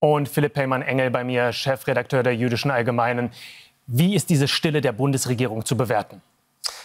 Und Philipp Pellmann-Engel bei mir, Chefredakteur der Jüdischen Allgemeinen. Wie ist diese Stille der Bundesregierung zu bewerten?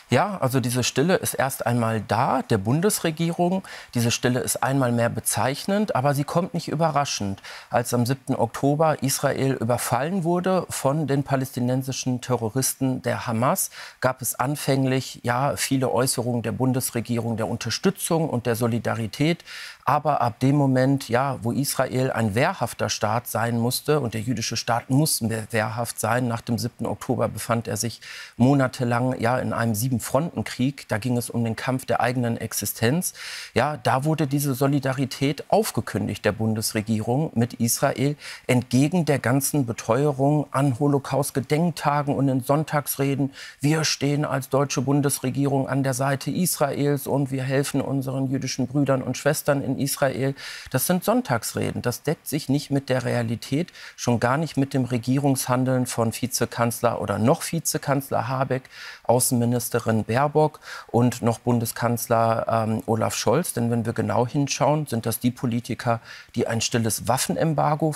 Ja, also diese Stille ist erst einmal da, der Bundesregierung. Diese Stille ist einmal mehr bezeichnend, aber sie kommt nicht überraschend. Als am 7. Oktober Israel überfallen wurde von den palästinensischen Terroristen der Hamas, gab es anfänglich viele Äußerungen der Bundesregierung der Unterstützung und der Solidarität. Aber ab dem Moment, wo Israel ein wehrhafter Staat sein musste, und der jüdische Staat muss wehrhaft sein, nach dem 7. Oktober befand er sich monatelang in einem Sieben-Fronten-Krieg. Da ging es um den Kampf der eigenen Existenz. Ja, da wurde diese Solidarität aufgekündigt der Bundesregierung mit Israel, entgegen der ganzen Beteuerung an Holocaust-Gedenktagen und in Sonntagsreden. Wir stehen als deutsche Bundesregierung an der Seite Israels und wir helfen unseren jüdischen Brüdern und Schwestern in Israel. Das sind Sonntagsreden. Das deckt sich nicht mit der Realität, schon gar nicht mit dem Regierungshandeln von Vizekanzler oder noch Vizekanzler Habeck, Außenministerin Baerbock und noch Bundeskanzler Olaf Scholz. Denn wenn wir genau hinschauen, sind das die Politiker, die ein stilles Waffenembargo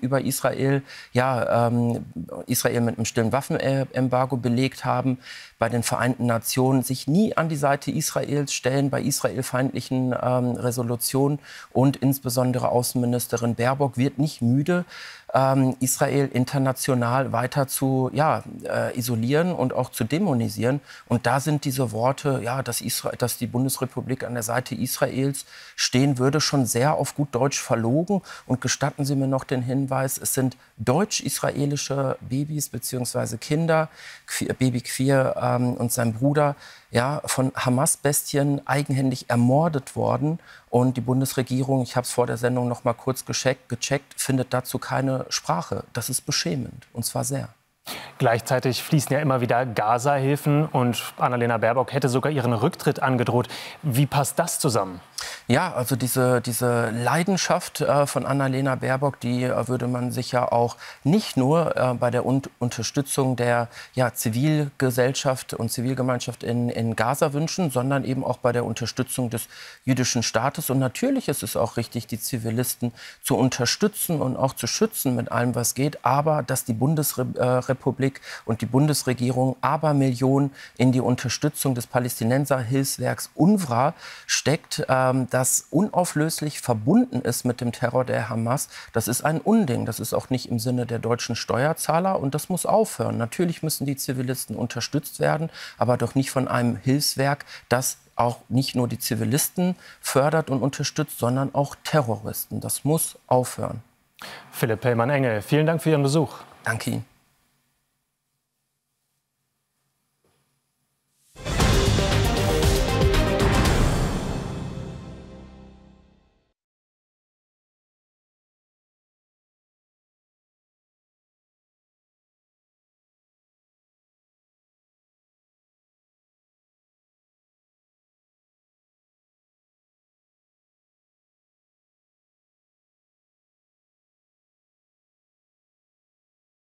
über Israel, Israel mit einem stillen Waffenembargo belegt haben, bei den Vereinten Nationen sich nie an die Seite Israels stellen, bei israelfeindlichen Resolutionen. Und insbesondere Außenministerin Baerbock wird nicht müde, Israel international weiter zu isolieren und auch zu dämonisieren. Und da sind diese Worte, dass die Bundesrepublik an der Seite Israels stehen würde, schon sehr auf gut Deutsch verlogen. Und gestatten Sie mir noch den Hinweis, es sind deutsch-israelische Babys bzw. Kinder, Baby Queer und sein Bruder, von Hamas-Bestien eigenhändig ermordet worden. Und die Bundesregierung, ich habe es vor der Sendung noch mal kurz gecheckt, findet dazu keine Sprache. Das ist beschämend, und zwar sehr. Gleichzeitig fließen ja immer wieder Gaza-Hilfen und Annalena Baerbock hätte sogar ihren Rücktritt angedroht. Wie passt das zusammen? Ja, also diese Leidenschaft von Annalena Baerbock, die würde man sich ja auch nicht nur bei der Unterstützung der Zivilgesellschaft und Zivilgemeinschaft in Gaza wünschen, sondern eben auch bei der Unterstützung des jüdischen Staates. Und natürlich ist es auch richtig, die Zivilisten zu unterstützen und auch zu schützen mit allem, was geht. Aber dass die Bundesrepublik und die Bundesregierung Abermillionen in die Unterstützung des Palästinenserhilfswerks UNRWA steckt, das unauflöslich verbunden ist mit dem Terror der Hamas, das ist ein Unding. Das ist auch nicht im Sinne der deutschen Steuerzahler und das muss aufhören. Natürlich müssen die Zivilisten unterstützt werden, aber doch nicht von einem Hilfswerk, das auch nicht nur die Zivilisten fördert und unterstützt, sondern auch Terroristen. Das muss aufhören. Philipp Pellmann-Engel, vielen Dank für Ihren Besuch. Danke Ihnen.